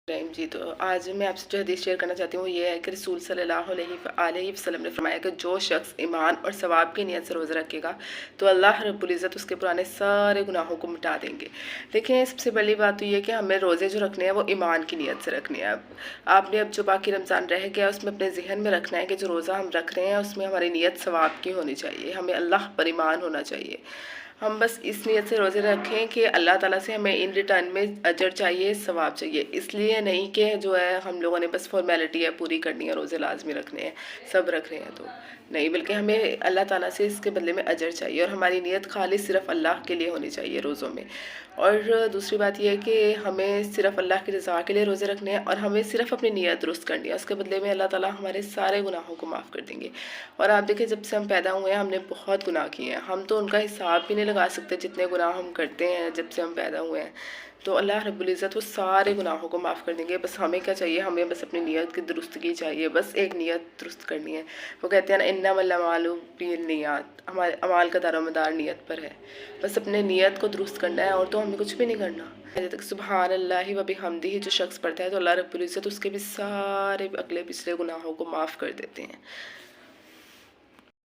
जी, तो आज मैं आपसे जो हदीस शेयर करना चाहती हूँ वो ये है कि रसूल सल्लल्लाहु अलैहि वसल्लम ने फरमाया कि जो शख्स ईमान और सवाब की नीयत से रोज़ा रखेगा तो अल्लाह रब्बुल इज़्ज़त उसके पुराने सारे गुनाहों को मिटा देंगे। देखिए, सबसे बड़ी बात तो ये है कि हमें रोज़े जो रखने हैं वो ईमान की नीयत से रखने हैं। अब आपने जो बाकी रमज़ान रह गया उसमें अपने ज़हन में रखना है कि जो रोज़ा हम रख रहे हैं उसमें हमारी नीयत सवाब की होनी चाहिए, हमें अल्लाह पर ईमान होना चाहिए। हम बस इस नीयत से रोज़े रखें कि अल्लाह ताला से हमें इन रिटर्न में अजर चाहिए, सवाब चाहिए। इसलिए नहीं कि जो है हम लोगों ने बस फॉर्मेलिटी है पूरी करनी है, रोज़े लाज़मी रखने हैं, सब रख रहे हैं तो नहीं, बल्कि हमें अल्लाह ताला से इसके बदले में अजर चाहिए और हमारी नीयत खालिस सिर्फ़ अल्लाह के लिए होनी चाहिए रोज़ों में। और दूसरी बात ये है कि हमें सिर्फ़ अल्लाह की रज़ा के लिए रोज़े रखने हैं और हमें सिर्फ़ अपनी नीयत दुरुस्त करनी है, उसके बदले में अल्लाह ताला हमारे सारे गुनाहों को माफ़ कर देंगे। और आप देखिए, जब से हम पैदा हुए हैं हमने बहुत गुनाह किए हैं, हम तो उनका हिसाब भी नहीं लगा सकते जितने गुनाह हम करते हैं जब से हम पैदा हुए हैं। तो अल्लाह रब्बुल इज़्ज़त वो सारे गुनाहों को माफ़ कर देंगे। बस हमें क्या चाहिए, हमें बस अपनी नीयत की दुरुस्तगी चाहिए, बस एक नीयत दुरुस्त करनी है। वो कहते हैं ना, इन्नमल अमालु बिन्नियात, हमारे अमाल का दारोमदार नीयत पर है। बस अपने नीयत को दुरुस्त करना है और तो हमें कुछ भी नहीं करना। जब तक सुबहान अल्लाहि व बिहम्दिही जो शख्स पढ़ता है तो अल्लाह रब्बुल इज़्ज़त उसके भी सारे अगले पिछले गुनाहों को माफ़ कर देते हैं।